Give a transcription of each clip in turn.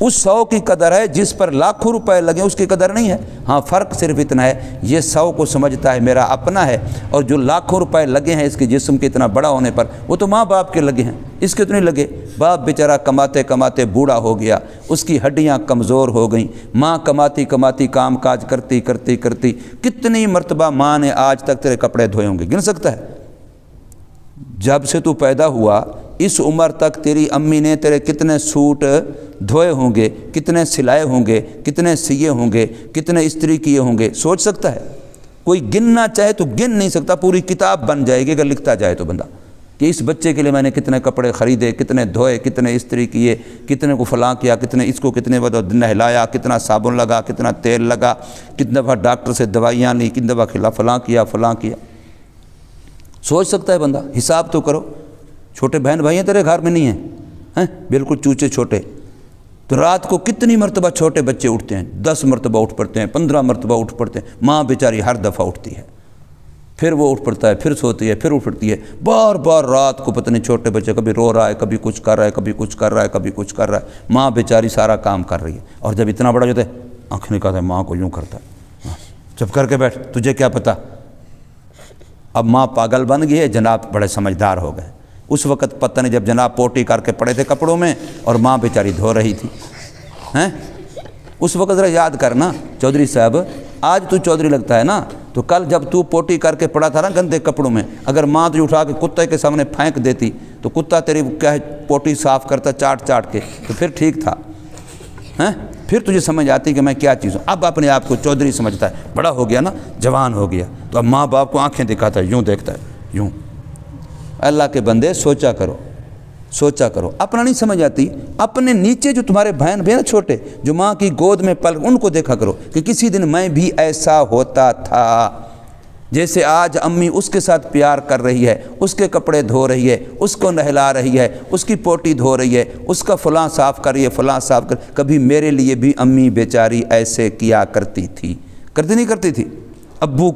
اس 100 کی قدر ہے، جس پر لاکھوں روپے لگے اس کی قدر نہیں ہے۔ ہاں فرق صرف اتنا ہے، یہ 100 کو سمجھتا ہے میرا اپنا ہے، اور جو لاکھوں روپے لگے ہیں اس کے جسم کے اتنا بڑا ہونے پر، وہ تو ماں باپ کے لگے ہیں، اس کے تو نہیں لگے۔ باپ بیچارہ کماتے کماتے بوڑھا ہو گیا، اس کی ہڈیاں کمزور ہو گئیں، ماں کماتی کماتی کام کاج کرتی کرتی کرتی کتنی مرتبہ ماں نے آج تک تیرے کپڑے دھوئے ہوں گے، گن سکتا ہے؟ جب سے تو پیدا ہوا اس عمر تک تیری امی نے تیرے کتنے سوٹ دھوئے ہوں گے، کتنے سلائے ہوں گے، کتنے سیے ہوں گے، کتنے استری کیے ہوں گے، سوچ سکتا ہے؟ کوئی گننا چاہے تو گن نہیں سکتا، پوری کتاب بن جائے گی اگر لکھتا جائے تو بندہ، کہ اس بچے کے لیے میں نے کتنے کپڑے خریدے، کتنے دھوئے، کتنے استری کیے، کتنے کو فلاں کیا، کتنے اس کو کتنے نہلایا، کتنا صابن لگا، کتنا تیل لگا، کتنے دفعہ ڈاکٹر سے دوائیاں لی، کتنے دفعہ فلاں کیا فلاں کیا۔ سوچ سکتا ہے بندہ؟ حساب تو کرو۔ چھوٹے بہن بھائی ہیں تیرے گھر میں نہیں ہیں؟ بالکل چوچے چھوٹے، تو رات کو کتنی مرتبہ چھوٹے بچے اٹھتے ہیں؟ 10 مرتبہ اٹھ پڑتے ہیں، 15 مرتبہ اٹھ پڑتے ہیں، ماں بیچاری ہر دفعہ اٹھتی ہے، پھر وہ اٹھ پڑتا ہے، پھر سوتی ہے، پھر اٹھ پڑتی ہے، بار بار رات کو پتہ نہیں چھوٹے بچے کبھی رو رہا ہے، کبھی کچھ کر رہا ہے، کبھی کچھ کر رہا ہے، کبھی کچھ کر رہا ہے، ماں بیچاری سارا کام کر رہی ہے، اور جب اتنا بڑا ہوتا ہے آنکھیں نکالتا ہے، ماں کو یوں کرتا ہے، چپ کر کے بیٹھ، تجھے کیا پتہ؟ اب ماں پاگل بن گئی ہے، جناب بڑے سمجھدار ہو گئے۔ اس وقت پتہ نہیں جب جناب پوٹی کر کے پڑے تھے کپڑوں میں اور ماں بیچاری دھو رہی تھی، اس وقت ذرا یاد کرنا چودھری صاحب، آج تو چودھری لگتا ہے نا، تو کل جب تو پوٹی کر کے پڑا تھا نا گندے کپڑوں میں، اگر ماں تجھے اٹھا کے کتے کے سامنے پھینک دیتی تو کتا تیری کیا پوٹی صاف کرتا چاٹ چاٹ کے، تو پھر ٹھیک تھا، پھر تجھے سمجھ آتی کہ میں کیا چیز ہوں۔ اب اپنے آپ کو چودھری سمجھتا ہے، بڑا ہو گیا نا، جوان ہو گیا، تو اب ماں باپ کو آنکھیں دکھاتا ہے، یوں دیکھتا ہے، یوں۔ اللہ کے بندے سوچا کرو، سوچا کرو، اپنا نہیں سمجھ آتی، اپنے نیچے جو تمہارے بہن بھائی نا چھوٹے، جو ماں کی گود میں پل، ان کو دیکھا کرو کہ کسی دن میں بھی ایسا ہوتا تھا، جیسے آج امی اس کے ساتھ پیار کر رہی ہے، اس کے کپڑے دھو رہی ہے، اس کو نہلا رہی ہے، اس کی پوٹی دھو رہی ہے، اس کا فلاں صاف کر رہی ہے، فلاں صاف کر، کبھی میرے لیے بھی امی بیچاری ایسے کیا کرتی تھی، کرتی نہیں کرتی تھی؟ ابو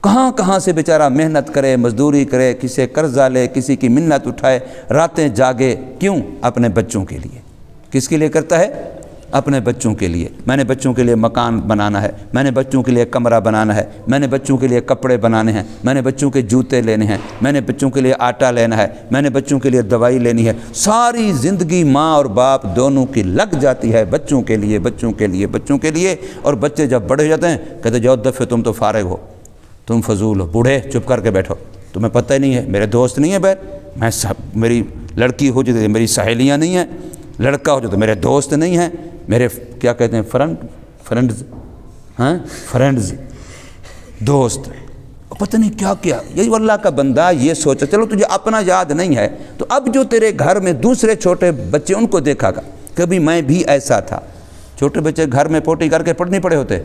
کہاں کہاں سے بیچارہ محنت کرے، مزدوری کرے، کسی سے قرضہ لے، کسی کی منت اٹھائے، راتیں جاگے، کیوں؟ اپنے بچوں کے لیے۔ کس کے لیے کرتا ہے؟ اپنے بچوں کے لیے۔ میں نے بچوں کے لیے مکان بنانا ہے، میں نے بچوں کے لیے کمرہ بنانا ہے، میں نے بچوں کے لیے کپڑے بنانے ہیں، میں نے بچوں کے جوتے لینے ہیں، میں نے بچوں کے لیے آٹا لینا ہے، میں نے بچوں کے لیے دوائی لینی ہے۔ ساری زندگی ماں اور باپ دونوں کی لگ جاتی ہے بچوں کے لیے، بچوں کے لیے، بچوں کے لیے، اور بچے جب بڑے ہو جاتے ہیں کہتے جاؤ دفعہ تم تو فارغ ہو، تم فضول ہو، بوڑھے چپ کر کے بیٹھو، تمہیں پتہ ہی نہیں ہے، میرے دوست نہیں ہیں بیٹھ، میں میری لڑکی ہو جو تو میری سہیلیاں نہیں ہیں، لڑکا ہو جو تو میرے دوست نہیں ہیں، میرے کیا کہتے ہیں فرینڈز، فرینڈز، دوست، پتہ نہیں کیا کیا۔ یہ اللہ کا بندہ یہ سوچا، چلو تجھے اپنا یاد نہیں ہے تو اب جو تیرے گھر میں دوسرے چھوٹے بچے ان کو دیکھا گا، کبھی میں بھی ایسا تھا۔ چھوٹے بچے گھر میں پوٹی کر کے پڑھ نہیں پڑے ہوتے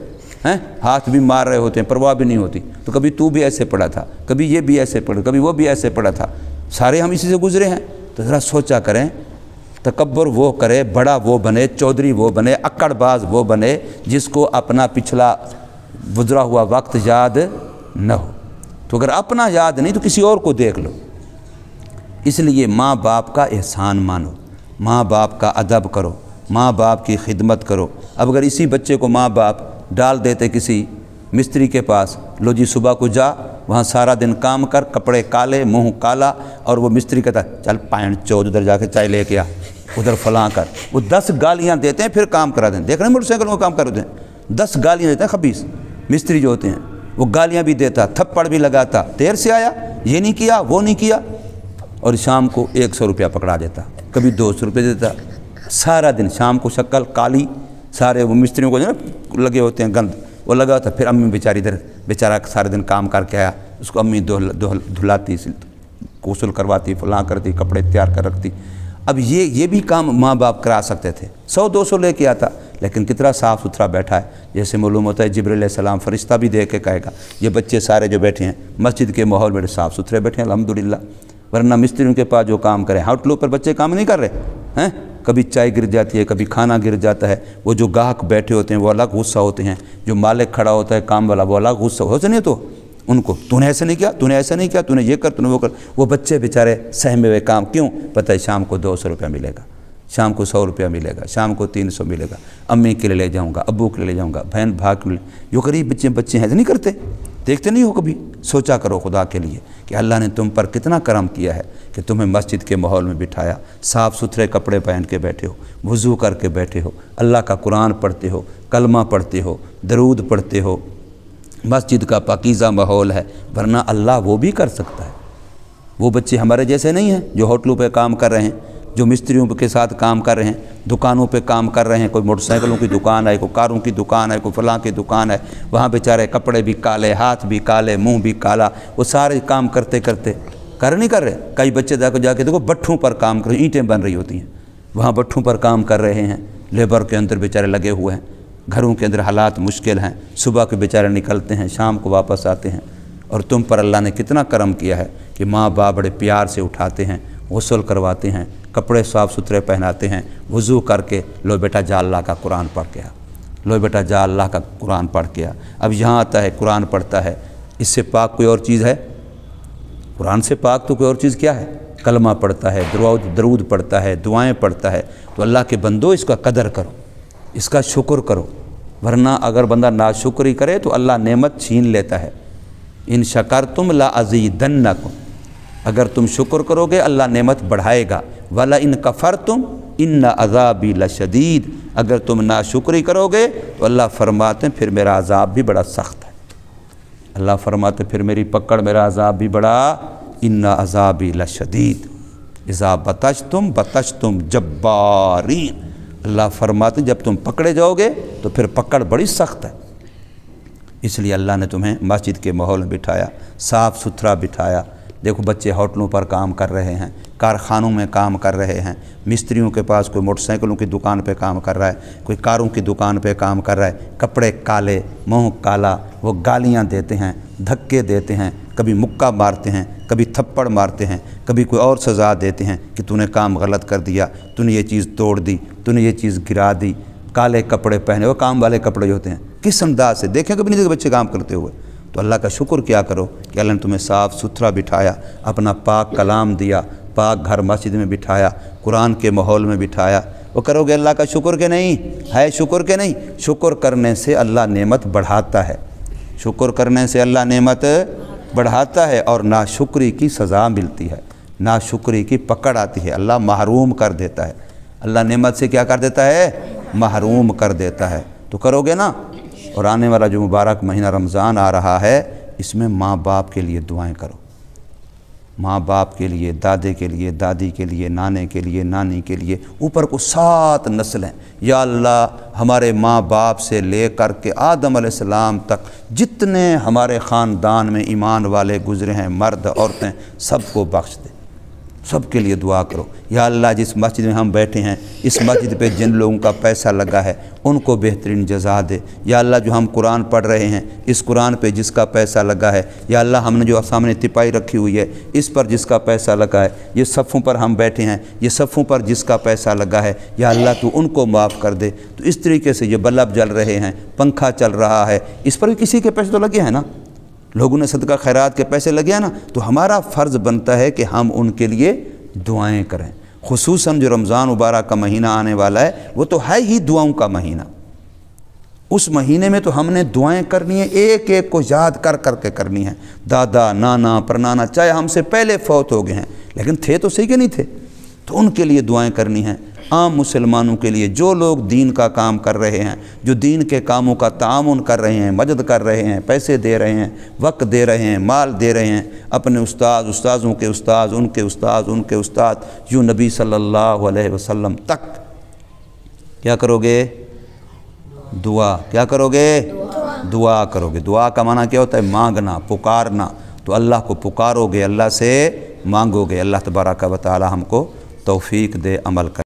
ہیں، ہاتھ بھی مار رہے ہوتے ہیں، پرواہ بھی نہیں ہوتی، تو کبھی تو بھی ایسے پڑھا تھا، کبھی یہ بھی ایسے پڑھا، کبھی وہ بھی ایسے پڑھا تھا، سارے ہم اسی سے گزرے ہیں۔ تو ذرا سوچا کریں، تکبر وہ کرے، بڑا وہ بنے، چودھری وہ بنے، اکڑ باز وہ بنے جس کو اپنا پچھلا گزرا ہوا وقت یاد نہ ہو۔ تو اگر اپنا یاد نہیں تو کسی اور کو دیکھ لو۔ اس لیے ماں باپ کا احسان مانو، ماں باپ کا ادب کرو، ماں باپ کی خدمت کرو۔ اب اگر اسی بچے کو ماں باپ ڈال دیتے کسی مستری کے پاس، لو جی صبح کو جا، وہاں سارا دن کام کر، کپڑے کالے، منہ کالا، اور وہ مستری کہتا ہے چل پائن چود ادھر جا کے چائے لے کے آ، ادھر فلاں کر، وہ 10 گالیاں دیتے ہیں پھر کام کرا دیں۔ دیکھ رہے ہیں موٹر سائیکل کو کام کر دیتے ہیں، 10 گالیاں دیتے ہیں خبیث مستری جو ہوتے ہیں، وہ گالیاں بھی دیتا، تھپڑ بھی لگاتا، دیر سے آیا، یہ نہیں کیا، وہ نہیں کیا، اور شام کو 100 روپیہ پکڑا دیتا، کبھی 200 روپے دیتا، سارا دن شام کو شکل کالی، سارے وہ مستریوں کو جو نا لگے ہوتے ہیں گند، وہ لگا ہوتا، پھر امی بیچاری ادھر بیچارہ سارے دن کام کر کے آیا، اس کو امی دھلاتی، غسل کرواتی، فلاں کرتی، کپڑے تیار کر رکھتی۔ اب یہ بھی کام ماں باپ کرا سکتے تھے، 100-200 لے کے آتا، لیکن کتنا صاف ستھرا بیٹھا ہے، جیسے معلوم ہوتا ہے جبرائیل علیہ السلام فرشتہ بھی دیکھ کے کہے گا یہ بچے سارے جو بیٹھے ہیں مسجد کے ماحول میں صاف ستھرے بیٹھے ہیں الحمدللہ، ورنہ مستریوں کے پاس جو کام کریں، ہوٹلوں پر بچے کام نہیں کر رہے ہیں، کبھی چائے گر جاتی ہے، کبھی کھانا گر جاتا ہے، وہ جو گاہک بیٹھے ہوتے ہیں وہ الگ غصہ ہوتے ہیں، جو مالک کھڑا ہوتا ہے کام والا وہ الگ غصہ ہوتے نہیں، تو ان کو تو نے ایسے نہیں کیا، تو نے ایسا نہیں کیا، تو نے یہ کر، تو نے وہ کر، وہ بچے بیچارے سہمے ہوئے کام، کیوں؟ پتہ ہے شام کو 200 روپیہ ملے گا، شام کو 100 روپیہ ملے گا، شام کو 300 ملے گا، امی کے لیے لے جاؤں گا، ابو کے لیے لے جاؤں گا، بہن بھائی کے لیے۔ جو غریب بچے ہیں نہیں کرتے، دیکھتے نہیں ہو کبھی؟ سوچا کرو خدا کے لیے کہ اللہ نے تم پر کتنا کرم کیا ہے کہ تمہیں مسجد کے ماحول میں بٹھایا، صاف ستھرے کپڑے پہن کے بیٹھے ہو، وضو کر کے بیٹھے ہو، اللہ کا قرآن پڑھتے ہو، کلمہ پڑھتے ہو، درود پڑھتے ہو، مسجد کا پاکیزہ ماحول ہے۔ ورنہ اللہ وہ بھی کر سکتا ہے۔ وہ بچے ہمارے جیسے نہیں ہیں جو ہوٹلوں پہ کام کر رہے ہیں، جو مستریوں کے ساتھ کام کر رہے ہیں، دکانوں پہ کام کر رہے ہیں، کوئی موٹر سائیکلوں کی دکان ہے، کوئی کاروں کی دکان ہے، کوئی فلاں کی دکان ہے، وہاں بیچارے کپڑے بھی کالے، ہاتھ بھی کالے، منہ بھی کالا، وہ سارے کام کرتے کرتے نہیں کر رہے۔ کئی بچے جا کے دیکھو بٹھوں پر کام کر رہے ہیں، اینٹیں بن رہی ہوتی ہیں، وہاں بٹھوں پر کام کر رہے ہیں، لیبر کے اندر بیچارے لگے ہوئے ہیں، گھروں کے اندر حالات مشکل ہیں، صبح کے بیچارے نکلتے ہیں، شام کو واپس آتے ہیں۔ اور تم پر اللہ نے کتنا کرم کیا ہے کہ ماں باپ بڑے پیار سے اٹھاتے ہیں، غسل کرواتے ہیں، کپڑے صاف ستھرے پہناتے ہیں، وضو کر کے لو بیٹا جا اللہ کا قرآن پڑھ کے آ، لو بیٹا جا اللہ کا قرآن پڑھ کے آ۔ اب یہاں آتا ہے قرآن پڑھتا ہے، اس سے پاک کوئی اور چیز ہے؟ قرآن سے پاک تو کوئی اور چیز کیا ہے؟ کلمہ پڑھتا ہے، درود پڑھتا ہے، دعائیں پڑھتا ہے۔ تو اللہ کے بندو اس کا قدر کرو، اس کا شکر کرو، ورنہ اگر بندہ ناشکری کرے تو اللہ نعمت چھین لیتا ہے۔ ان شکرتم لازیدنکم، اگر تم شکر کرو گے اللہ نعمت بڑھائے گا۔ ولا ان کفرتم ان عذابی لشدید، اگر تم ناشکری کرو گے تو اللہ فرماتے ہیں پھر میرا عذاب بھی بڑا سخت ہے۔ اللہ فرماتے پھر میری پکڑ، میرا عذاب بھی بڑا، ان عذابی لشدید اذا بطشتم بطشتم جبارین۔ اللہ فرماتے ہیں جب تم پکڑے جاؤ گے تو پھر پکڑ بڑی سخت ہے۔ اس لیے اللہ نے تمہیں مسجد کے ماحول میں بٹھایا، صاف ستھرا بٹھایا۔ دیکھو بچے ہوٹلوں پر کام کر رہے ہیں، کارخانوں میں کام کر رہے ہیں، مستریوں کے پاس کوئی موٹر سائیکلوں کی دکان پہ کام کر رہا ہے، کوئی کاروں کی دکان پہ کام کر رہا ہے، کپڑے کالے، منہ کالا، وہ گالیاں دیتے ہیں، دھکے دیتے ہیں، کبھی مکہ مارتے ہیں، کبھی تھپڑ مارتے ہیں، کبھی کوئی اور سزا دیتے ہیں کہ تو نے کام غلط کر دیا، تو نے یہ چیز توڑ دی، تو نے یہ چیز گرا دی۔ کالے کپڑے پہنے، وہ کام والے کپڑے جو ہوتے ہیں، کس انداز سے دیکھیں کبھی نہیں دیکھے بچے کام کرتے ہوئے۔ تو اللہ کا شکر کیا کرو کہ اللہ نے تمہیں صاف ستھرا بٹھایا، اپنا پاک کلام دیا، پاک گھر مسجد میں بٹھایا، قرآن کے ماحول میں بٹھایا۔ وہ کرو گے اللہ کا شکر کہ نہیں ہے؟ شکر کہ نہیں؟ شکر کرنے سے اللہ نعمت بڑھاتا ہے، شکر کرنے سے اللہ نعمت بڑھاتا ہے، اور ناشکری کی سزا ملتی ہے، ناشکری کی پکڑ آتی ہے، اللہ محروم کر دیتا ہے۔ اللہ نعمت سے کیا کر دیتا ہے؟ محروم کر دیتا ہے۔ تو کرو گے نا۔ اور آنے والا جو مبارک مہینہ رمضان آ رہا ہے، اس میں ماں باپ کے لیے دعائیں کرو، ماں باپ کے لیے، دادے کے لیے، دادی کے لیے، نانے کے لیے، نانی کے لیے، اوپر کو 7 نسلیں۔ یا اللہ ہمارے ماں باپ سے لے کر کے آدم علیہ السلام تک جتنے ہمارے خاندان میں ایمان والے گزرے ہیں، مرد عورتیں، سب کو بخش دے، سب کے لیے دعا کرو۔ یا اللہ جس مسجد میں ہم بیٹھے ہیں، اس مسجد پہ جن لوگوں کا پیسہ لگا ہے ان کو بہترین جزا دے۔ یا اللہ جو ہم قرآن پڑھ رہے ہیں، اس قرآن پہ جس کا پیسہ لگا ہے، یا اللہ ہم نے جو سامنے تپائی رکھی ہوئی ہے اس پر جس کا پیسہ لگا ہے، یہ صفوں پر ہم بیٹھے ہیں، یہ صفوں پر جس کا پیسہ لگا ہے، یا اللہ تو ان کو معاف کر دے۔ تو اس طریقے سے یہ بلب جل رہے ہیں، پنکھا چل رہا ہے، اس پر بھی کسی کے پیسے تو لگے ہیں نا، لوگوں نے صدقہ خیرات کے پیسے لگے ہیں نا، تو ہمارا فرض بنتا ہے کہ ہم ان کے لیے دعائیں کریں۔ خصوصاً جو رمضان مبارک کا مہینہ آنے والا ہے، وہ تو ہے ہی دعاؤں کا مہینہ۔ اس مہینے میں تو ہم نے دعائیں کرنی ہیں، ایک ایک کو یاد کر کر کے کرنی ہے۔ دادا، نانا، پرنانا چاہے ہم سے پہلے فوت ہو گئے ہیں لیکن تھے تو صحیح کہ نہیں تھے، تو ان کے لیے دعائیں کرنی ہیں۔ عام مسلمانوں کے لیے جو لوگ دین کا کام کر رہے ہیں، جو دین کے کاموں کا تعاون کر رہے ہیں، مدد کر رہے ہیں، پیسے دے رہے ہیں، وقت دے رہے ہیں، مال دے رہے ہیں، اپنے استاد، استاذوں کے استاد، ان کے استاد، ان کے استاد، یوں نبی صلی اللہ علیہ وسلم تک کیا کرو گے؟ دعا۔ کیا کرو گے؟ دعا کرو گے۔ دعا کا معنی کیا ہوتا ہے؟ مانگنا، پکارنا۔ تو اللہ کو پکارو گے، اللہ سے مانگو گے، اللہ تبارک و تعالی ہم کو توفیق دے عمل کر